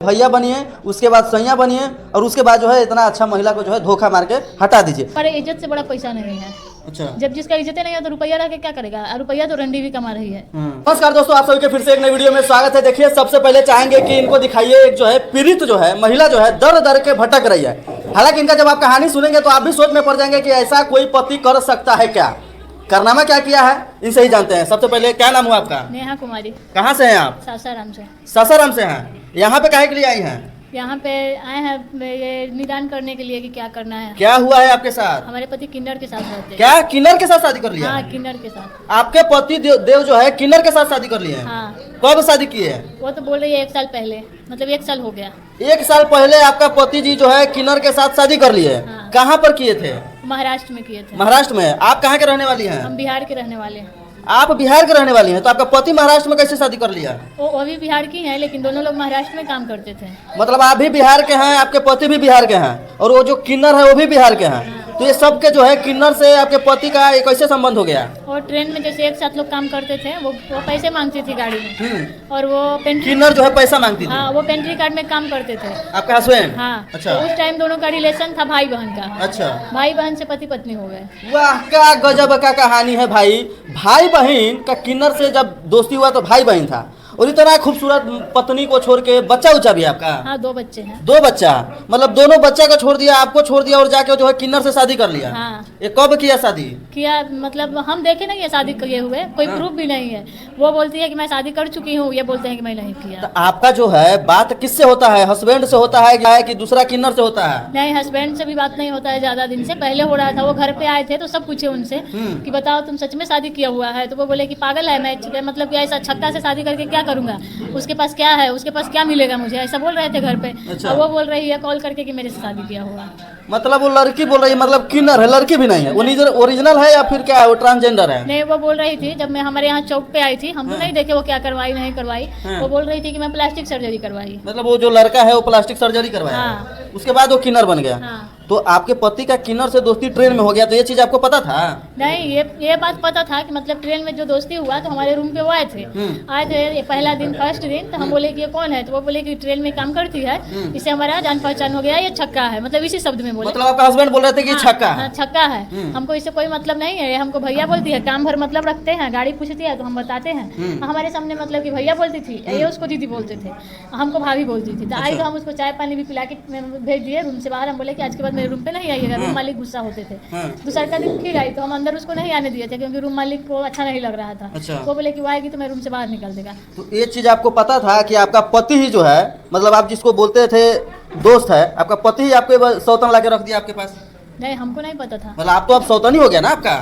भैया बनिए, उसके बाद सैया बनिए और उसके बाद जो है इतना अच्छा महिला को जो है धोखा मार के हटा दीजिए। पर इज्जत से बड़ा पैसा नहीं है। अच्छा, जब जिसका इज्जत नहीं है तो रुपया रह के क्या करेगा, और रुपया तो रंडी भी कमा रही है। नमस्कार दोस्तों, आप सभी के फिर से एक नई वीडियो में स्वागत है। देखिए, सबसे पहले चाहेंगे कि इनको दिखाइए एक जो है पीड़ित जो है महिला जो है दर दर के भटक रही है। हालांकि इनका जब आप कहानी सुनेंगे तो आप भी सोच में पड़ जाएंगे कि ऐसा कोई पति कर सकता है क्या, कारनामा क्या किया है, इनसे ही जानते हैं। सबसे पहले क्या नाम हुआ आपका? नेहा कुमारी। कहाँ से हैं आप? सासाराम से। सासाराम से हैं। यहाँ पे काहे के लिए आई हैं? यहाँ पे आए हैं ये निदान करने के लिए कि क्या करना है। क्या हुआ है आपके साथ? हमारे पति किन्नर के साथ रहते हैं। क्या किन्नर के साथ शादी कर लिया? हाँ, किन्नर के साथ। आपके पति देव जो है किन्नर के साथ शादी कर लिए हैं? हाँ। कब शादी की है? वो तो बोल रही है 1 साल पहले, मतलब 1 साल हो गया। 1 साल पहले आपका पति जी जो है किन्नर के साथ शादी कर लिए। हाँ। कहाँ पर किए थे? महाराष्ट्र में किए थे। महाराष्ट्र में। आप कहाँ के रहने वाली हैं? हम बिहार के रहने वाले हैं। आप बिहार के रहने वाली हैं, तो आपका पति महाराष्ट्र में कैसे शादी कर लिया? वो भी बिहार की हैं, लेकिन दोनों लोग महाराष्ट्र में काम करते थे। मतलब आप भी बिहार के हैं, आपके पति भी बिहार के हैं, और वो जो किन्नर है वो भी बिहार के हैं। तो ये सबके जो है किन्नर से आपके पति का एक कैसे संबंध हो गया? और ट्रेन में जैसे एक साथ लोग काम करते थे, वो पैसे मांगती थी गाड़ी में, और वो पेंट्री। किन्नर जो है पैसा मांगती थी? हाँ, वो पेंट्री कार्ड में काम करते थे। आपका हस्बैंड? हाँ। अच्छा। तो उस टाइम दोनों का रिलेशन था भाई बहन का। अच्छा। भाई बहन से पति पत्नी हो गए। वाह, क्या गजब का कहानी है भाई। भाई बहन का किन्नर से जब दोस्ती हुआ तो भाई बहन था, और इतना खूबसूरत पत्नी को छोड़ के बच्चा उच्चा भी आपका? हाँ, 2 बच्चे हैं। 2 बच्चा, मतलब दोनों बच्चा को छोड़ दिया, आपको छोड़ दिया और जाके जो है किन्नर से शादी कर लिया। हाँ। ये कब किया शादी? किया मतलब हम देखे नहीं है शादी किए हुए, कोई प्रूफ भी नहीं है। वो बोलती है कि मैं शादी कर चुकी हूँ, ये बोलते हैं कि मैं नहीं किया। तो आपका जो है बात किससे होता है? हस्बैंड से होता है क्या है कि दूसरा किन्नर से होता है? नहीं, हस्बैंड से भी बात नहीं होता है ज्यादा दिन से। पहले हो रहा था, वो घर पे आए थे तो सब पूछे उनसे कि बताओ तुम सच में शादी किया हुआ है? तो वो बोले कि पागल है मैं, मतलब कि ऐसा छक्का से शादी करके क्या करूंगा, उसके पास क्या है, उसके पास क्या मिलेगा मुझे, ऐसा बोल रहे थे घर पे। अच्छा। और वो बोल रही है कॉल करके कि मेरे से शादी किया हुआ। मतलब वो लड़की बोल रही है, मतलब किन्नर है, लड़की भी नहीं है, वो ओरिजिनल है या फिर क्या है, वो ट्रांसजेंडर है? नहीं, वो बोल रही थी जब मैं हमारे यहाँ चौक पे आई थी, हम तो नहीं देखे वो क्या करवाई नहीं करवाई। वो बोल रही थी कि मैं प्लास्टिक सर्जरी करवाई। मतलब वो जो लड़का है वो प्लास्टिक सर्जरी करवाया? हाँ। उसके बाद वो किन्नर बन गया। हाँ। तो आपके पति का किन्नर से दोस्ती ट्रेन में हो गया, तो ये चीज आपको पता था? नहीं, ये बात पता था कि मतलब ट्रेन में जो दोस्ती हुआ तो हमारे रूम पे वो आए थे ये पहला दिन, फर्स्ट दिन। तो हम बोले कि ये कौन है? तो वो बोले कि ट्रेन में काम करती है, इससे हमारा जान पहचान हो गया, ये छक्का है, मतलब इसी शब्द में बोले। मतलब आपका हस्बैंड बोल रहे थे कि छक्का है? हाँ, छक्का है। हमको इससे कोई मतलब नहीं है, हमको भैया बोलती है, काम भर मतलब रखते हैं, गाड़ी पूछती है तो हम बताते हैं। हमारे सामने मतलब कि भैया बोलती थी, ये उसको दीदी बोलते थे, हमको भाभी बोलती थी। तो आई तो हम उसको चाय पानी भी पिला के भेज दिए रूम से बाहर। हम बोले कि आज के बाद मेरे रूम पे नहीं आइएगा। रूम मालिक गुस्सा होते थे। दूसरा का दिन फिर आई तो हम अंदर उसको नहीं आने दिए थे, क्योंकि रूम मालिक को अच्छा नहीं लग रहा था। अच्छा। वो बोले कि वो आएगी तो मैं रूम से बाहर निकल देगा। तो ये चीज आपको पता था कि आपका पति ही जो है, मतलब आप जिसको बोलते थे दोस्त है, आपका पति ही आपके सौतन ला के रख दिया आपके पास? नहीं, हमको नहीं पता था। मतलब आप तो अब सौतन ही हो गया ना आपका।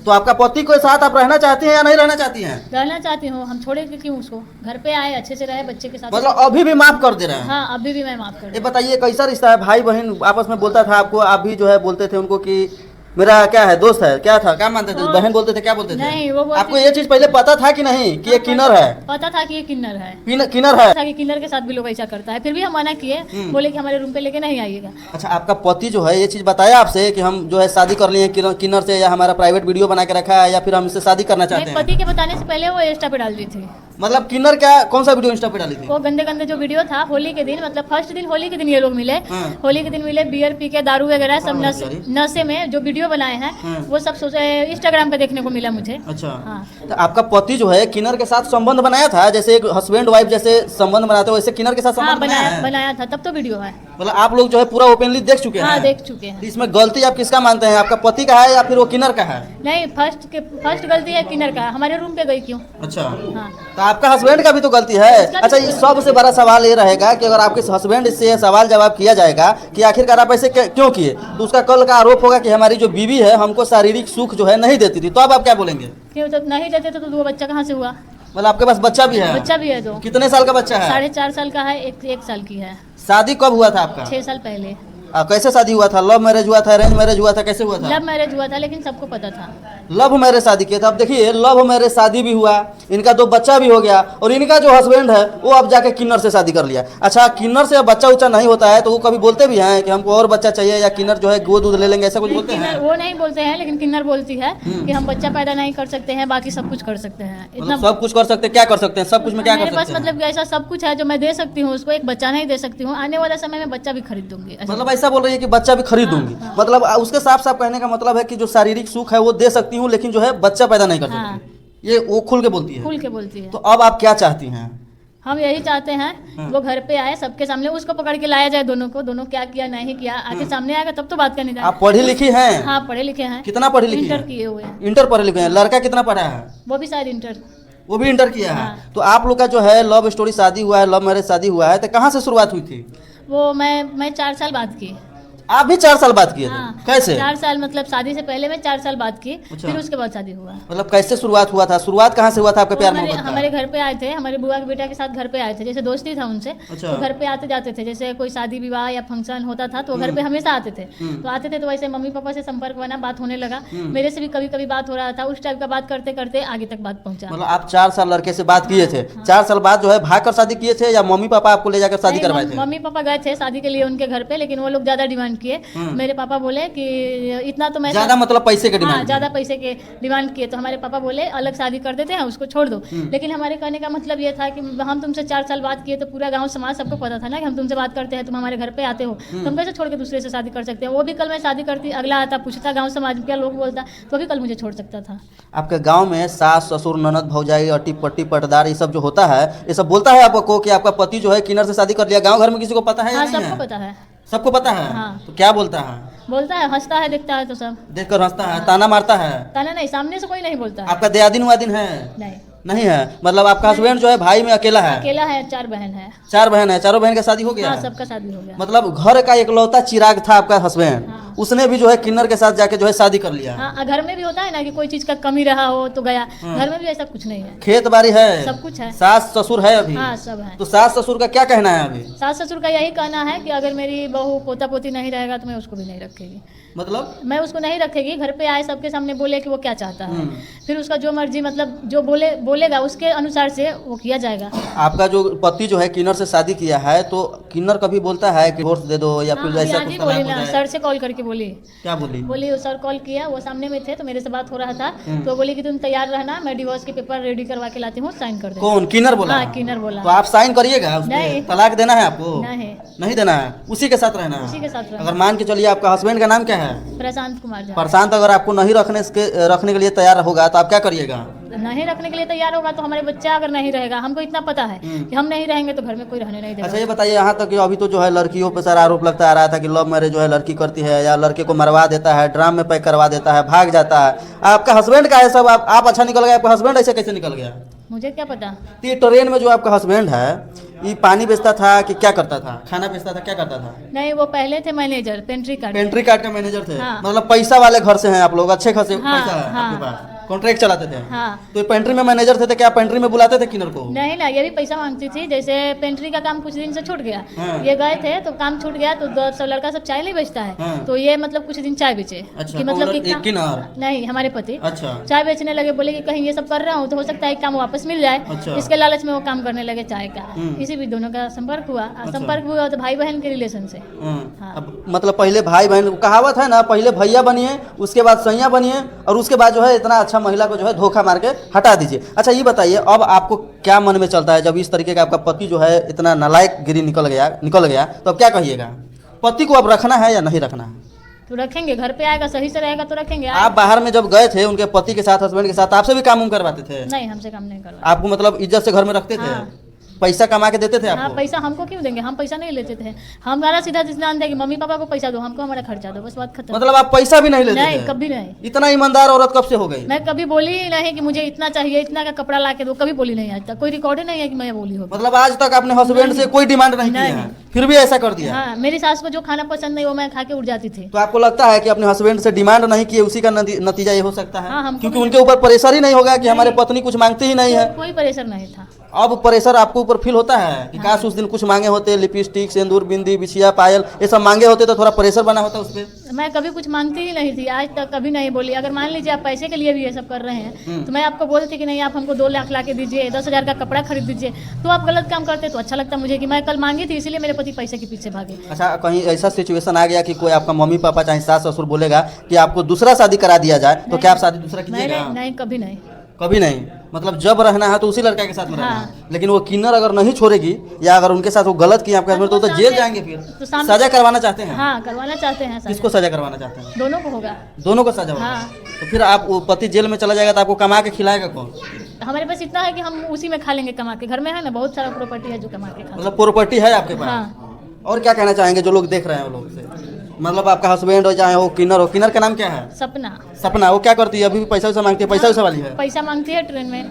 तो आपका पति के साथ आप रहना चाहती हैं या नहीं रहना चाहती हैं? रहना चाहती हूँ। हम छोड़े क्यों उसको? घर पे आए, अच्छे से रहे, बच्चे के साथ। मतलब अभी भी माफ कर दे रहे हैं? हाँ, अभी भी मैं माफ कर। ये बताइए कैसा रिश्ता है? भाई बहन आपस में बोलता था आपको, आप भी जो है बोलते थे उनको कि मेरा क्या है, दोस्त है, क्या था, क्या मानते थे? बहन बोलते थे, क्या बोलते थे? नहीं, वो आपको ये चीज पहले पता था कि नहीं कि ये किन्नर है? पता था कि ये किन्नर है। किन्नर है कि किन्नर के साथ भी लोग ऐसा करता है, फिर भी हम मना किए, बोले कि हमारे रूम पे लेके नहीं आइएगा। अच्छा, आपका पति जो है ये चीज बताया आपसे कि हम जो है शादी कर लिए किन्नर से, या हमारा प्राइवेट वीडियो बना के रखा है, या फिर हम इससे शादी करना चाहते हैं? पति के बताने से पहले वो इंस्टा पे डाल दी थी। मतलब किन्नर क्या, कौन सा वीडियो इंस्टा पे डाली थी? वो गंदे गंदे जो वीडियो था होली के दिन, मतलब फर्स्ट दिन होली के दिन ये लोग मिले। होली के दिन मिले, बियर पी के, दारू वगैरह सब नशे में जो वीडियो बनाए हैं वो सब इंस्टाग्राम पे देखने को मिला मुझे। अच्छा। हाँ। तो आपका पति जो है किन्नर के साथ संबंध बनाया था, जैसे एक हस्बैंड वाइफ जैसे संबंध बनाते हो वैसे किन्नर के साथ हाँ, संबंध बनाया था, तब तो वीडियो है। मतलब आप लोग जो है पूरा ओपनली देख चुके हैं? हाँ, देख चुके हैं। इसमें गलती आप किसका मानते हैं, आपका पति का है या फिर वो किन्नर का है? नहीं, फर्स्ट गलती है किन्नर का। हमारे रूम पे गई क्यों? अच्छा। हाँ। तो आपका हस्बैंड का भी तो गलती है। अच्छा, ये सबसे बड़ा सवाल ये रहेगा कि अगर आपके हस्बैंड से सवाल जवाब किया जाएगा कि आखिरकार आप ऐसे क्यों किए, तो उसका कल का आरोप होगा कि हमारी जो बीवी है हमको शारीरिक सुख जो है नहीं देती थी, तो अब आप क्या बोलेंगे? क्यों? तो नहीं देते तो 2 बच्चा कहाँ से हुआ? मतलब आपके पास बच्चा भी है? बच्चा भी है। 2। कितने साल का बच्चा है? 4.5 साल का है, 1 साल की है। शादी कब हुआ था आपका? 6 साल पहले। कैसे शादी हुआ था? लव मैरिज हुआ था, अरेंज मैरिज हुआ था, कैसे हुआ था? लव मैरिज हुआ था, लेकिन सबको पता था। लव मैरिज शादी किए थे। अब देखिए लव मैरिज शादी भी हुआ, इनका 2 बच्चा भी हो गया, और इनका जो हस्बैंड है वो अब जाके किन्नर से शादी कर लिया। अच्छा, किन्नर से अब बच्चा उच्चा नहीं होता है तो वो कभी बोलते भी हैं कि हमको और बच्चा चाहिए, या किन्नर जो है गोद दूध ले लेंगे, ऐसा कुछ बोलते हैं? वो नहीं बोलते हैं, लेकिन किन्नर बोलती है कि हम बच्चा पैदा नहीं कर सकते हैं, बाकी सब कुछ कर सकते हैं। इतना मतलब सब कुछ कर सकते हैं? क्या कर सकते हैं? सब कुछ में क्या कर मेरे पास सकते हैं? मतलब कि ऐसा सब कुछ है जो मैं दे सकती हूँ उसको, एक बच्चा नहीं दे सकती हूँ। आने वाला समय में बच्चा भी खरीद दूंगी। ऐसा मतलब ऐसा बोल रही है कि बच्चा भी खरीद दूंगी। हाँ। मतलब उसके साफ साफ कहने का मतलब है कि जो शारीरिक सुख है वो दे सकती हूँ, लेकिन जो है बच्चा पैदा नहीं कर हाँ। सकती। ये वो खुल के बोलती है। खुल के बोलती है। तो अब आप क्या चाहती हैं? हम यही चाहते हैं हाँ। वो घर पे आए, सबके सामने उसको पकड़ के लाया जाए, दोनों को, दोनों क्या किया नहीं किया आके सामने आएगा तब तो बात करनी जाए। आप पढ़ी लिखी हैं? हाँ, पढ़े लिखे हैं। कितना पढ़ी लिखी इंटर हैं? किए हुए हैं। इंटर पढ़े लिखे हैं। लड़का कितना पढ़ा है? वो भी शायद इंटर। वो भी इंटर किया है। हाँ। तो आप लोग का जो है लव स्टोरी शादी हुआ है, लव मैरिज शादी हुआ है, तो कहाँ से शुरुआत हुई थी? वो मैं 4 साल बाद की। आप भी 4 साल बाद किए थे? हाँ, कैसे? 4 साल मतलब शादी से पहले मैं 4 साल बाद की, अच्छा। फिर उसके बाद शादी हुआ। मतलब कैसे शुरुआत हुआ था? शुरुआत कहाँ से हुआ था आपका वो प्यार हमारे मोहब्बत का? हमारे घर पे आए थे, हमारे बुआ के बेटा के साथ घर पे आए थे, जैसे दोस्ती था उनसे। अच्छा। तो घर पे आते जाते थे, जैसे कोई शादी विवाह या फंक्शन होता था तो वो घर पे हमेशा आते थे। तो आते थे तो वैसे मम्मी पापा से संपर्क बना, बात होने लगा। मेरे से भी कभी कभी बात हो रहा था। उस टाइप का बात करते करते आगे तक बात पहुंचा। मतलब आप 4 साल लड़के से बात किए थे। 4 साल बाद जो है भाग कर शादी किए थे, या मम्मी पापा आपको ले जाकर शादी नहीं, करवाए थे? मम्मी पापा गए थे शादी के लिए उनके घर पे, लेकिन वो लोग ज्यादा डिमांड किए। मेरे पापा बोले कि इतना तो मैं ज्यादा मतलब पैसे के हाँ, डिमांड? ज्यादा पैसे के डिमांड किए। तो हमारे पापा बोले अलग शादी कर देते हैं, उसको छोड़ दो। लेकिन हमारे कहने का मतलब ये था कि हम तुमसे 4 साल बात किए तो पूरा गांव समाज सबको पता था ना कि हम तुमसे बात करते हैं, तुम हमारे घर पे आते हो, तो हम कैसे छोड़ के दूसरे से शादी कर सकते हैं? वो भी कल मैं शादी करती, अगला आता पूछता गाँव समाज क्या लोग बोलता, तो भी कल मुझे छोड़ सकता था। आपके गांव में सास ससुर ननद भौजाई अटी पट्टी पटदार ये सब जो होता है, ये सब बोलता है आपको कि आपका पति जो है किन्नर से शादी कर लिया? गांव घर में किसी को पता है या हाँ, नहीं सबको है? पता है। सबको पता है। हाँ। तो क्या बोलता है? बोलता है, हंसता है, देखता है तो सब। देखकर हंसता है, ताना मारता है? ताना नहीं, सामने से कोई नहीं बोलता है। आपका दयादिन वादिन है? नहीं, नहीं है। मतलब आपका हस्बैंड जो है भाई में अकेला है? अकेला है, 4 बहन है। 4 बहन है। चारों बहन का शादी हो गया हाँ, है? सबका शादी हो गया। मतलब घर का इकलौता चिराग था आपका हस्बैंड, हाँ। उसने भी जो है किन्नर के साथ जाके जो है शादी कर लिया। हाँ, घर में भी होता है ना कि कोई चीज का कमी रहा हो तो गया। घर में भी ऐसा कुछ नहीं है, खेत बाड़ी है? सब कुछ है। सास ससुर है अभी? हाँ, सब है। तो सास ससुर का क्या कहना है अभी? सास ससुर का यही कहना है कि अगर मेरी बहू पोता पोती नहीं रहेगा तो मैं उसको भी नहीं रखेगी। मतलब मैं उसको नहीं रखेगी। घर पे आए सबके सामने बोले कि वो क्या चाहता है, फिर उसका जो मर्जी मतलब जो बोलेगा उसके अनुसार से वो किया जाएगा। आपका जो पति जो है किन्नर से शादी किया है, तो किन्नर कभी बोलता है कि डिवोर्स दे दो, या फिर हाँ, ऐसा आज कुछ ही तलाक बोली हो ना, जाए? सर से कॉल करके बोली। क्या बोली? बोली सर कॉल किया, वो सामने में थे तो मेरे से बात हो रहा था, तो बोली कि तुम तैयार रहना, मैं डिवोर्स के पेपर रेडी करवा के लाती हूँ, साइन कर दे। कौन? किन्नर बोला? हाँ, किन्नर बोला। तो आप साइन करिएगा उस पे? नहीं। तलाक देना है आपको? नहीं, नहीं देना है, उसी के साथ रहना उसी है। के साथ रहना। अगर मान के चलिए आपका हस्बैंड का नाम क्या है? प्रशांत कुमार झा। प्रशांत अगर आपको नहीं रखने के लिए तैयार होगा तो आप क्या करिएगा? नहीं रखने के लिए तैयार होगा तो हमारे बच्चा अगर नहीं रहेगा, हमको इतना पता है कि हम नहीं रहेंगे तो घर में कोई रहने नहीं अच्छा देगा। ये बताइए, यहाँ तक कि अभी तो जो है लड़कियों पर सारा आरोप लगता आ रहा था कि लव मैरिज जो है लड़की करती है, या लड़के को मरवा देता है, ड्राम में पैक करवा देता है, भाग जाता है। आपका हस्बैंड का है सब, आप अच्छा निकल गया, आपका हस्बैंड ऐसे कैसे निकल गया? मुझे क्या पता। तो ये ट्रेन में जो आपका हस्बैंड है, ये पानी बेचता था कि क्या करता था? खाना बेचता था, क्या करता था? नहीं, वो पहले थे manager, pantry card. Pantry card का मैनेजर थे। हाँ। मतलब पैसा वाले घर से हैं आप लोग, अच्छे खासे हाँ, पैसा है हाँ। आपके पास, कॉन्ट्रैक्ट चलाते थे। हाँ। तो पेंट्री में मैनेजर थे, तो क्या पेंट्री में बुलाते थे किन्नर को? नहीं ना, ये भी पैसा मांगती थी। जैसे पेंट्री का काम कुछ दिन से छूट गया, हाँ। ये गए थे तो काम छूट गया तो सब लड़का सब चाय नहीं बेचता है, हाँ। तो ये मतलब कुछ दिन चाय बेचे। अच्छा, कि मतलब कौन? कि एक किन्नर? नहीं, हमारे पति अच्छा। चाय बेचने लगे। बोले कि कहीं ये सब कर रहा हूँ तो हो सकता है काम वापस मिल जाए। अच्छा। इसके लालच में वो काम करने लगे चाय का। इसी भी दोनों का संपर्क हुआ। संपर्क हुआ तो भाई बहन के रिलेशन से। हाँ। अब मतलब पहले भाई बहन, कहावत है ना, पहले भैया बनिए, उसके बाद सैया बनिए, और उसके बाद जो है इतना अच्छा महिला को जो है धोखा मार के हटा दीजिए। अच्छा ये बताइए, अब आपको क्या मन में चलता है जब इस तरीके का आपका पति जो है इतना नालायक गिरी निकल गया, तो अब क्या कहिएगा? पति को अब रखना है या नहीं रखना है? तो रखेंगे, घर पे आएगा, सही से रहेगा तो रखेंगे। आप बाहर में जब गए थे उनके पति के साथ, हस्बैंड के साथ, आपसे भी काम करवाते थे? नहीं, हमसे काम नहीं करवा। आपको मतलब इज्जत से घर में रखते थे? हाँ। पैसा कमा के देते थे हाँ, आपको? पैसा हमको क्यों देंगे? हम पैसा नहीं लेते थे। हमारा सीधा सिद्धांत है कि मम्मी पापा को पैसा दो, हमको हमारा खर्चा दो, बस बात खत्म। मतलब आप पैसा भी नहीं लेते नहीं, थे? कभी नहीं। इतना ईमानदार औरत कब से हो गई? मैं कभी बोली ही नहीं कि मुझे इतना चाहिए, इतना का कपड़ा ला के दो, कभी बोली नहीं आज तक। कोई रिकॉर्ड ही नहीं है कि मैं बोली हो। मतलब आज तक आपने हस्बैंड से कोई डिमांड नहीं की है? फिर भी ऐसा कर दिया। हाँ, मेरी सास को जो खाना पसंद नहीं वो मैं खा के उड़ जाती थी। तो आपको लगता है कि अपने हस्बैंड से डिमांड नहीं किए, उसी का नतीजा ये हो सकता है? हाँ, हमको क्योंकि भी- उनके ऊपर प्रेशर ही नहीं होगा कि हमारे पत्नी कुछ मांगती ही नहीं है। कोई प्रेशर नहीं था। अब प्रेशर आपको ऊपर फील होता है कि काश उस दिन कुछ मांगे होते, लिपस्टिक, सिंदूर, बिंदी, बिछिया, पायल, ये सब मांगे होते तो थोड़ा प्रेशर बना होता उस पर। मैं कभी कुछ मांगती ही नहीं थी, आज तक कभी नहीं बोली। अगर मान लीजिए आप पैसे के लिए भी ये सब कर रहे हैं तो मैं आपको बोलती कि नहीं आप हमको 2 लाख ला के दीजिए, 10,000 का कपड़ा खरीद दीजिए, तो आप गलत काम करते तो अच्छा लगता मुझे कि मैं कल मांगी थी इसीलिए मेरे पति पैसे के पीछे भागे। अच्छा, कहीं ऐसा सिचुएशन आ गया कि कोई आपका मम्मी पापा चाहे सास ससुर बोलेगा कि आपको दूसरा शादी करा दिया जाए, तो क्या आप शादी दूसरा कीजिएगा? नहीं नहीं, कभी नहीं। कभी नहीं। मतलब जब रहना है तो उसी लड़का के साथ में रहना हाँ। है। लेकिन वो किन्नर अगर नहीं छोड़ेगी या अगर उनके साथ वो गलत किया आपके हस्बैंड तो जेल सामने- जाएंगे। फिर तो सामने- सजा करवाना चाहते हैं? हाँ, करवाना चाहते हैं सर। किसको सजा करवाना चाहते हैं? दोनों को होगा। दोनों को सजा होगा। हाँ। तो फिर आप वो पति जेल में चला जाएगा तो आपको कमा के खिलाएगा कौन? हमारे पास इतना है कि हम उसी में खा लेंगे कमा के। घर में है ना बहुत सारा प्रॉपर्टी है जो कमा के खा। मतलब प्रॉपर्टी है आपके पास? हाँ। और क्या कहना चाहेंगे जो लोग देख रहे हैं वो लोग से? मतलब आपका हस्बैंड हो चाहे हो किन्नर का नाम क्या है? सपना। सपना। वो क्या करती है? अभी भी पैसा वैसा मांगती है? पैसा वैसा वाली है? पैसा मांगती है ट्रेन में,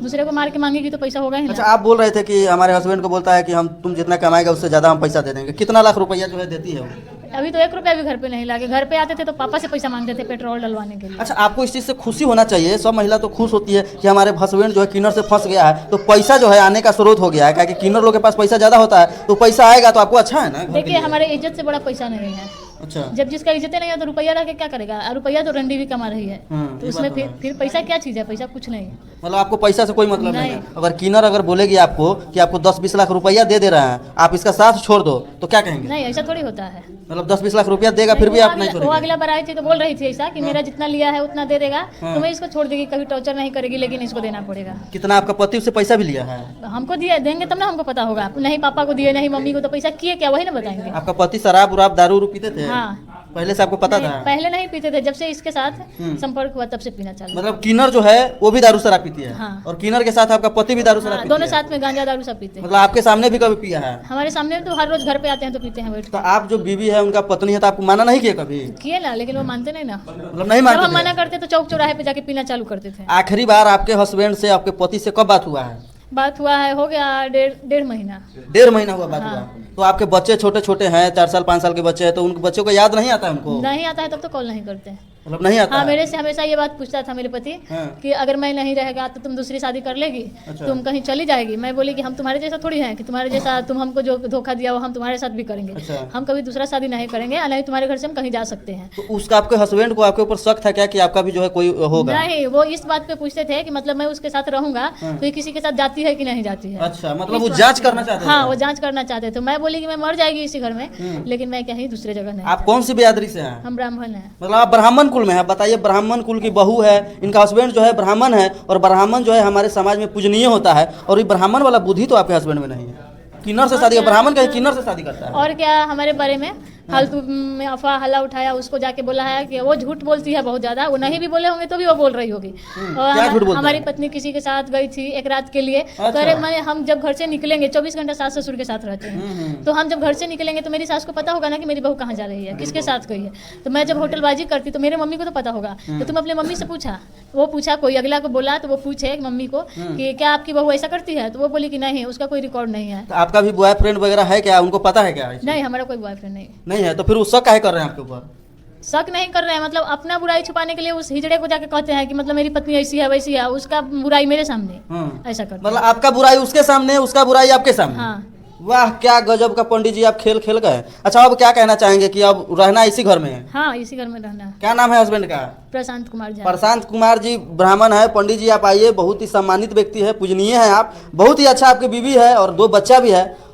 दूसरे को मार के मांगेगी तो पैसा होगा ही अच्छा, ना। आप बोल रहे थे कि हमारे हस्बैंड को बोलता है कि हम तुम जितना कमाएगा उससे ज़्यादा हम पैसा दे देंगे। कितना लाख रुपया जो है देती है वो? अभी तो 1 रुपया भी घर पे नहीं लागे। घर पे आते थे तो पापा से पैसा मांगते थे पेट्रोल डलवाने के लिए। अच्छा, आपको इस चीज़ से खुशी होना चाहिए। सब महिला तो खुश होती है कि हमारे हस्बैंड जो है किन्नर से फंस गया है तो पैसा जो है आने का स्रोत हो गया है, क्योंकि किन्नर लोग के पास पैसा ज़्यादा होता है तो पैसा आएगा तो आपको अच्छा है ना घर के देखिए लिए। हमारे इज्जत से बड़ा पैसा नहीं है। अच्छा। जब जिसका इज्जत नहीं है तो रुपया रह के क्या करेगा? और रुपया तो रंडी भी कमा रही है तो ये उसमें बात तो फिर पैसा क्या चीज़ है? पैसा कुछ नहीं है। मतलब आपको पैसा से कोई मतलब नहीं है। नहीं। अगर किन्नर अगर बोलेगी आपको कि आपको 10-20 लाख रुपया दे रहे हैं, आप इसका साथ छोड़ दो तो क्या कहेंगे? नहीं, ऐसा थोड़ी होता है। मतलब 10-20 लाख रुपया देगा फिर भी आप नहीं वो छोड़ेंगे? अगला बार आई थी तो बोल रही थी ऐसा कि मेरा जितना लिया है उतना दे देगा तो मैं इसको छोड़ देगी, कभी टॉर्चर नहीं करेगी, लेकिन इसको देना पड़ेगा। कितना आपका पति उससे पैसा भी लिया है? हमको दिए देंगे तब ना हमको पता होगा। नहीं पापा को दिए, नहीं मम्मी को, तो पैसा किए क्या वही ना बताएंगे। आपका पति शराब उराब दारू उरू पीते थे? हाँ। पहले से आपको पता नहीं, था? पहले नहीं पीते थे, जब से इसके साथ संपर्क हुआ तब से पीना चालू। मतलब किन्नर जो है वो भी दारू शराब पीती है? हाँ। और किन्नर के साथ आपका पति भी दारू शराब हाँ, पीती दोनों है? साथ में गांजा दारू सब पीते हैं। मतलब आपके सामने भी कभी पिया है? हमारे सामने तो हर रोज घर पे आते हैं तो पीते हैं बैठ तो आप जो बीवी है उनका पत्नी है तो आपको माना नहीं किया कभी? के। किए ना, लेकिन वो मानते नहीं ना। मतलब नहीं जब हम मानते मना थे? करते तो चौक चौराहे पे जाके पीना चालू करते थे। आखिरी बार आपके हस्बैंड से आपके पति से कब बात हुआ है? बात हुआ है, हो गया डेढ़ महीना। 1.5 महीना हुआ बात हाँ। हुआ। तो आपके बच्चे छोटे छोटे हैं, 4 साल 5 साल के बच्चे हैं, तो उनके बच्चों को याद नहीं आता है उनको? नहीं आता है तब तो कॉल नहीं करते। मतलब नहीं आता हाँ, है? मेरे से हमेशा ये बात पूछता था मेरे पति हाँ। कि अगर मैं नहीं रहेगा तो तुम दूसरी शादी कर लेगी, अच्छा। तुम कहीं चली जाएगी। मैं बोली कि हम तुम्हारे जैसा थोड़ी हैं कि तुम्हारे जैसा तुम हमको जो धोखा दिया वो हम तुम्हारे साथ भी करेंगे। अच्छा। हम कभी दूसरा शादी नहीं करेंगे, और नहीं तुम्हारे घर से हम कहीं जा सकते हैं। तो उसका आपके हस्बैंड को आपके ऊपर शक था क्या कि आपका भी जो है कोई होगा? नहीं, वो इस बात पे पूछते थे कि मतलब मैं उसके साथ रहूंगा तो ये किसी के साथ जाती है कि नहीं जाती है। अच्छा, मतलब वो जांच करना चाहते हाँ, थे? वो जांच करना चाहते थे। मैं बोली कि मैं मर जाएगी इसी घर में, लेकिन मैं कहीं दूसरे जगह नहीं। आप कौन सी बिरादरी से हैं? हम ब्राह्मण हैं। मतलब आप ब्राह्मण कुल में है? बताइए, ब्राह्मण कुल की बहू है, इनका हस्बैंड जो है ब्राह्मण है, और ब्राह्मण जो है हमारे समाज में पूजनीय होता है, और ये ब्राह्मण वाला बुद्धि तो आपके हस्बैंड में नहीं है। किन्नर से शादी, ब्राह्मण कहीं किन्नर से शादी करता है? और क्या हमारे बारे में फालतू में अफवाह हल्ला उठाया, उसको जाके बोला है कि वो झूठ बोलती है बहुत ज्यादा। वो नहीं भी बोले होंगे तो भी वो बोल रही होगी। और क्या झूठ बोलता हमारी है? पत्नी किसी के साथ गई थी एक रात के लिए। अच्छा। तो अरे मैं हम जब घर से निकलेंगे 24 घंटा सास ससुर के साथ रहते हैं, तो हम जब घर से निकलेंगे तो मेरी सास को पता होगा ना कि मेरी बहू कहाँ जा रही है, किसके साथ गई है। तो मैं जब होटलबाजी करती तो मेरे मम्मी को तो पता होगा। तो तुम अपने मम्मी से पूछा, वो पूछा, कोई अगला को बोला तो वो पूछे मम्मी को कि क्या आपकी बहू ऐसा करती है, तो वो बोली कि नहीं, उसका कोई रिकॉर्ड नहीं है। तो आपका भी बॉयफ्रेंड वगैरह है क्या? उनको पता है क्या? नहीं, हमारा कोई बॉयफ्रेंड नहीं। नहीं है? तो फिर वो शक काहे कर रहे हैं आपके ऊपर? शक नहीं कर रहे हैं, मतलब अपना बुराई छुपाने के लिए उस हिजड़े को जाके कहते हैं कि मतलब मेरी पत्नी ऐसी है वैसी है, उसका बुराई मेरे सामने ऐसा करते मतलब आपका बुराई उसके सामने, उसका बुराई आपके हैं। सामने? हाँ, वाह, क्या गजब का पंडित जी आप खेल खेल गए। अच्छा, अब क्या कहना चाहेंगे कि अब रहना इसी घर में है? हाँ, इसी घर में रहना है। क्या नाम है हस्बैंड का? प्रशांत कुमार झा। प्रशांत कुमार जी ब्राह्मण है। पंडित जी आप आइए, बहुत ही सम्मानित व्यक्ति है, पूजनीय है आप, बहुत ही अच्छा आपकी बीवी है और 2 बच्चा भी है।